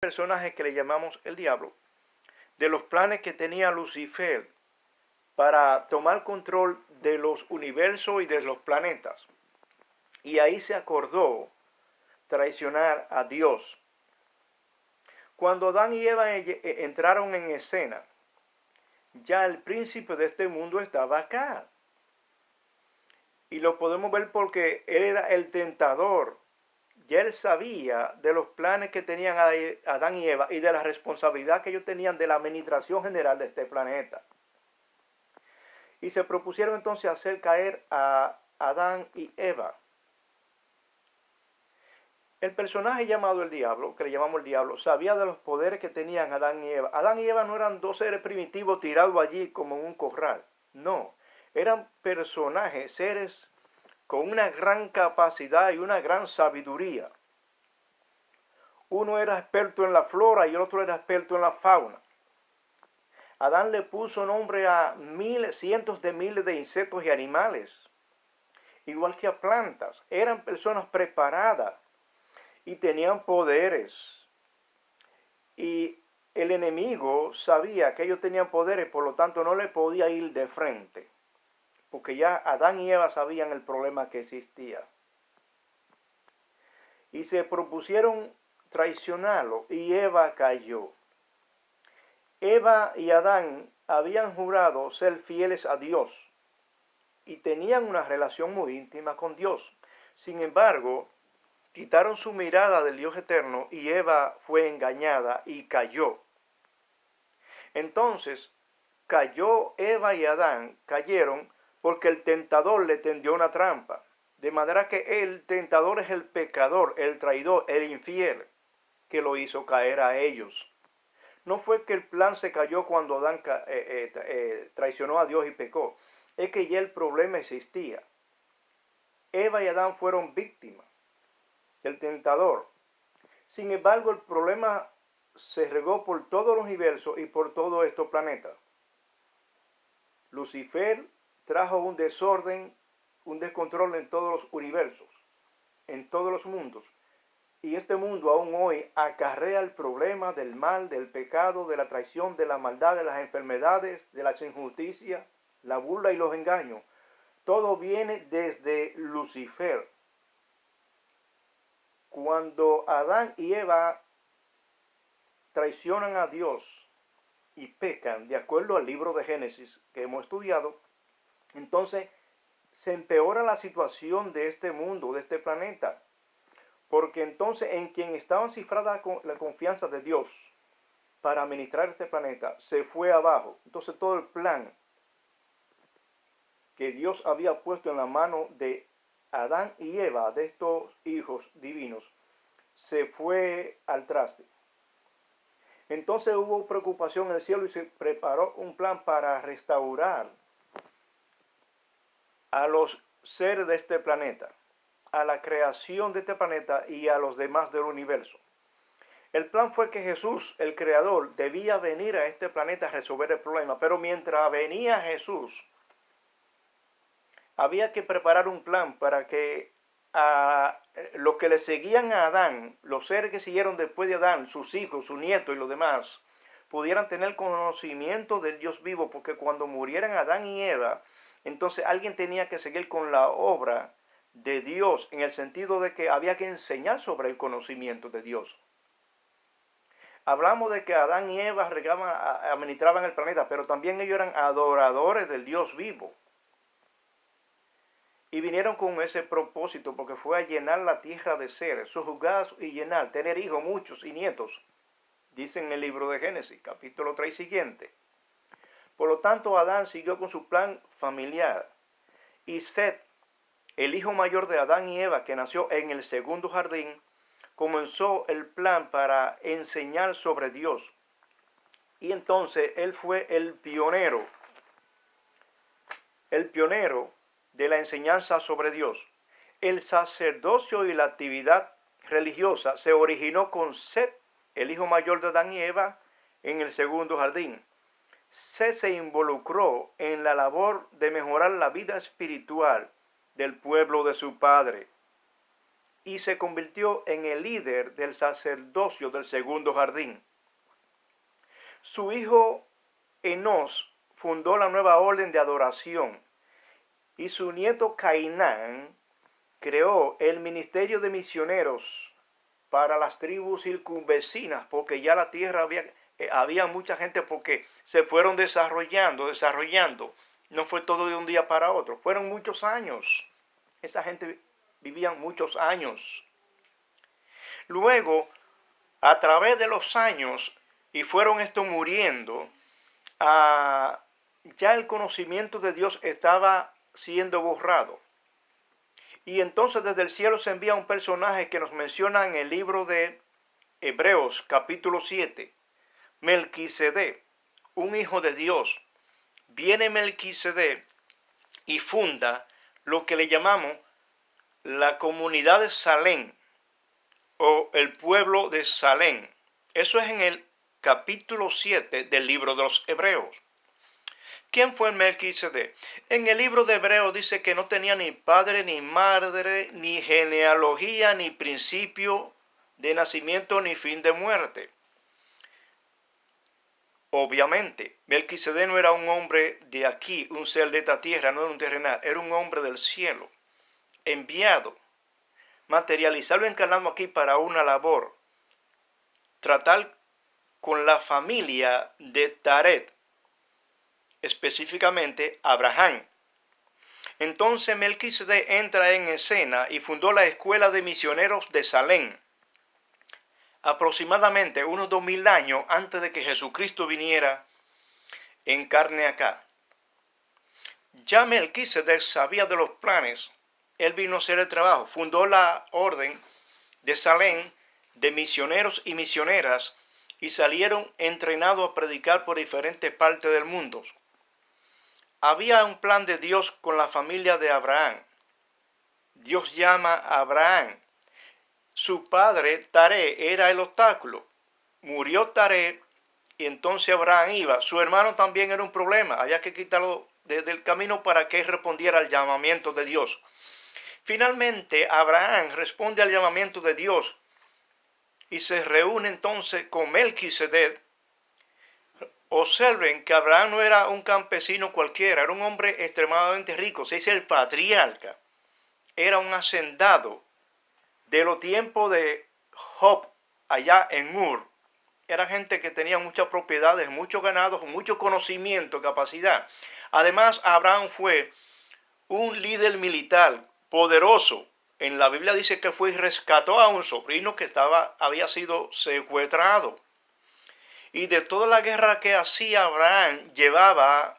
personaje que le llamamos el diablo, de los planes que tenía Lucifer para tomar control de los universos y de los planetas. Y ahí se acordó traicionar a Dios. Cuando Adán y Eva entraron en escena, ya el príncipe de este mundo estaba acá. Y lo podemos ver porque él era el tentador. Ya él sabía de los planes que tenían Adán y Eva y de la responsabilidad que ellos tenían de la administración general de este planeta. Y se propusieron entonces hacer caer a Adán y Eva. El personaje llamado el diablo, que le llamamos el diablo, sabía de los poderes que tenían Adán y Eva. Adán y Eva no eran dos seres primitivos tirados allí como en un corral. No, eran personajes, seres con una gran capacidad y una gran sabiduría. Uno era experto en la flora y el otro era experto en la fauna. Adán le puso nombre a cientos de miles de insectos y animales, igual que a plantas. Eran personas preparadas y tenían poderes. Y el enemigo sabía que ellos tenían poderes, por lo tanto no le podía ir de frente, porque ya Adán y Eva sabían el problema que existía. Y se propusieron traicionarlo y Eva cayó. Eva y Adán habían jurado ser fieles a Dios y tenían una relación muy íntima con Dios. Sin embargo, quitaron su mirada del Dios eterno y Eva fue engañada y cayó. Entonces, cayó Eva y Adán, cayeron porque el tentador le tendió una trampa. De manera que el tentador es el pecador, el traidor, el infiel, que lo hizo caer a ellos. No fue que el plan se cayó cuando Adán traicionó a Dios y pecó. Es que ya el problema existía. Eva y Adán fueron víctimas del tentador. Sin embargo, el problema se regó por todos los universos y por todos estos planetas. Lucifer trajo un desorden, un descontrol en todos los universos, en todos los mundos. Y este mundo aún hoy acarrea el problema del mal, del pecado, de la traición, de la maldad, de las enfermedades, de la injusticia, la burla y los engaños. Todo viene desde Lucifer. Cuando Adán y Eva traicionan a Dios y pecan, de acuerdo al libro de Génesis que hemos estudiado, entonces se empeora la situación de este mundo, de este planeta. Porque entonces en quien estaba cifrada la confianza de Dios para administrar este planeta se fue abajo. Entonces todo el plan que Dios había puesto en la mano de Adán y Eva, de estos hijos divinos, se fue al traste. Entonces hubo preocupación en el cielo y se preparó un plan para restaurar a los seres de este planeta, a la creación de este planeta y a los demás del universo. El plan fue que Jesús, el creador, debía venir a este planeta a resolver el problema, pero mientras venía Jesús, había que preparar un plan para que a los que le seguían a Adán, los seres que siguieron después de Adán, sus hijos, sus nietos y los demás, pudieran tener conocimiento del Dios vivo, porque cuando murieran Adán y Eva, entonces alguien tenía que seguir con la obra de Dios, en el sentido de que había que enseñar sobre el conocimiento de Dios. Hablamos de que Adán y Eva administraban el planeta, pero también ellos eran adoradores del Dios vivo. Y vinieron con ese propósito, porque fue a llenar la tierra de seres, sojuzgar y llenar, tener hijos, muchos y nietos, dice en el libro de Génesis, capítulo 3 y siguiente. Por lo tanto, Adán siguió con su plan familiar. Y Set, el hijo mayor de Adán y Eva, que nació en el segundo jardín, comenzó el plan para enseñar sobre Dios. Y entonces él fue el pionero de la enseñanza sobre Dios. El sacerdocio y la actividad religiosa se originó con Set, el hijo mayor de Adán y Eva, en el segundo jardín. Set se involucró en la labor de mejorar la vida espiritual del pueblo de su padre. y se convirtió en el líder del sacerdocio del segundo jardín. Su hijo Enos fundó la nueva orden de adoración y su nieto Cainán creó el ministerio de misioneros para las tribus circunvecinas, porque ya la tierra había mucha gente, porque se fueron desarrollando. No fue todo de un día para otro, fueron muchos años. Esa gente vivía muchos años. Luego, a través de los años, y fueron estos muriendo, ya el conocimiento de Dios estaba siendo borrado. Y entonces desde el cielo se envía un personaje que nos menciona en el libro de Hebreos capítulo 7, Melquisedec, un hijo de Dios. Viene Melquisedec y funda lo que le llamamos la comunidad de Salem o el pueblo de Salem. Eso es en el capítulo 7 del libro de los Hebreos. ¿Quién fue Melquisedec? En el libro de Hebreos dice que no tenía ni padre, ni madre, ni genealogía, ni principio de nacimiento, ni fin de muerte. Obviamente, Melquisedec no era un hombre de aquí, un ser de esta tierra, no era un terrenal, era un hombre del cielo, enviado, materializarlo encarnado aquí para una labor, tratar con la familia de Taret, específicamente Abraham. Entonces Melquisedec entra en escena y fundó la escuela de misioneros de Salem, aproximadamente unos 2000 años antes de que Jesucristo viniera en carne acá. Ya Melquisedec sabía de los planes, él vino a hacer el trabajo, fundó la orden de Salem de misioneros y misioneras y salieron entrenados a predicar por diferentes partes del mundo. Había un plan de Dios con la familia de Abraham. Dios llama a Abraham. Su padre, Taré, era el obstáculo. Murió Taré y entonces Abraham iba. Su hermano también era un problema. Había que quitarlo desde el camino para que él respondiera al llamamiento de Dios. Finalmente, Abraham responde al llamamiento de Dios y se reúne entonces con Melquisedec. Observen que Abraham no era un campesino cualquiera, era un hombre extremadamente rico, se dice el patriarca. Era un hacendado de los tiempos de Job allá en Ur. Era gente que tenía muchas propiedades, muchos ganados, mucho conocimiento, capacidad. Además, Abraham fue un líder militar poderoso. En la Biblia dice que fue y rescató a un sobrino que había sido secuestrado. Y de toda la guerra que hacía Abraham, llevaba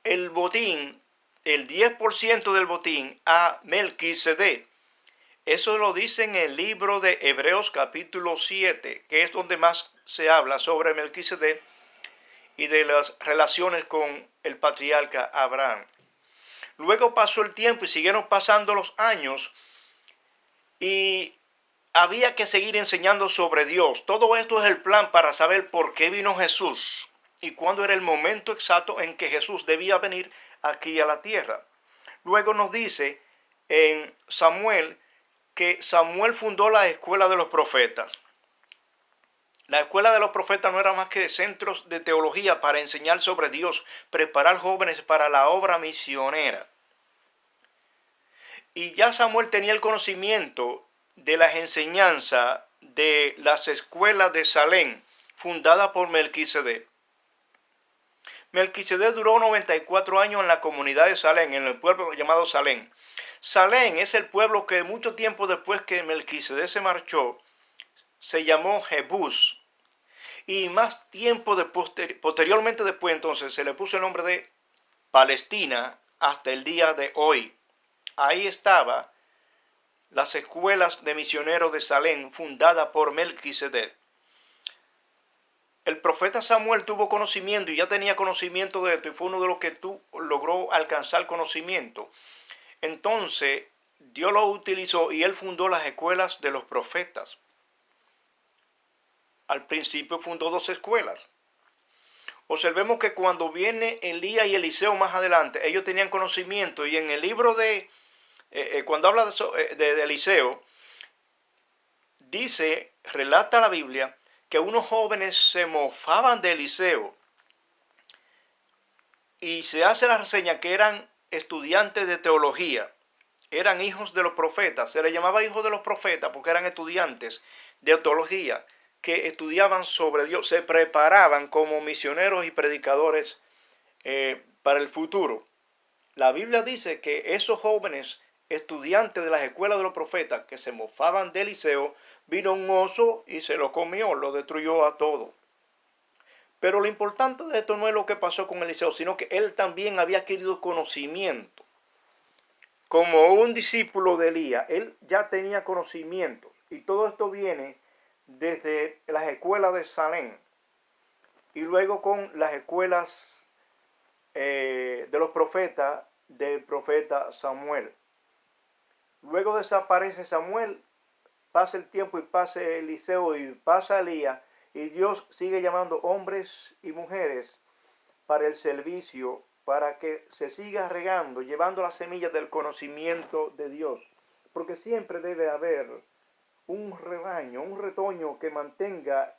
el botín, el 10% del botín, a Melquisedec. Eso lo dice en el libro de Hebreos capítulo 7, que es donde más se habla sobre Melquisedec y de las relaciones con el patriarca Abraham. Luego pasó el tiempo y siguieron pasando los años y había que seguir enseñando sobre Dios. Todo esto es el plan para saber por qué vino Jesús y cuándo era el momento exacto en que Jesús debía venir aquí a la tierra. Luego nos dice en Samuel que Samuel fundó la escuela de los profetas. La escuela de los profetas no era más que centros de teología para enseñar sobre Dios, preparar jóvenes para la obra misionera. Y ya Samuel tenía el conocimiento de las enseñanzas de las escuelas de Salem, fundada por Melquisedec. Melquisedec duró 94 años en la comunidad de Salem, en el pueblo llamado Salem. Salem es el pueblo que mucho tiempo después que Melquisedec se marchó, se llamó Jebús. Y más tiempo posteriormente después entonces se le puso el nombre de Palestina hasta el día de hoy. Ahí estaba las escuelas de misioneros de Salem, fundada por Melquisedec. El profeta Samuel tuvo conocimiento y ya tenía conocimiento de esto y fue uno de los que logró alcanzar conocimiento. Entonces, Dios lo utilizó y él fundó las escuelas de los profetas. Al principio fundó 2 escuelas. Observemos que cuando viene Elías y Eliseo más adelante, ellos tenían conocimiento y en el libro de cuando habla de Eliseo, relata la Biblia, que unos jóvenes se mofaban de Eliseo y se hace la reseña que eran estudiantes de teología, eran hijos de los profetas, se les llamaba hijos de los profetas porque eran estudiantes de teología que estudiaban sobre Dios, se preparaban como misioneros y predicadores para el futuro. La Biblia dice que esos jóvenes estudiantes de las escuelas de los profetas que se mofaban de Eliseo, vino un oso y se lo comió, lo destruyó a todo. Pero lo importante de esto no es lo que pasó con Eliseo, sino que él también había adquirido conocimiento. Como un discípulo de Elías, él ya tenía conocimiento. Y todo esto viene desde las escuelas de Salem y luego con las escuelas de los profetas del profeta Samuel. Luego desaparece Samuel, pasa el tiempo y pasa Eliseo y pasa Elías, y Dios sigue llamando hombres y mujeres para el servicio, para que se siga regando, llevando las semillas del conocimiento de Dios. Porque siempre debe haber un rebaño, un retoño que mantenga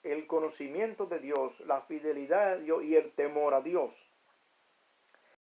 el conocimiento de Dios, la fidelidad de Dios y el temor a Dios.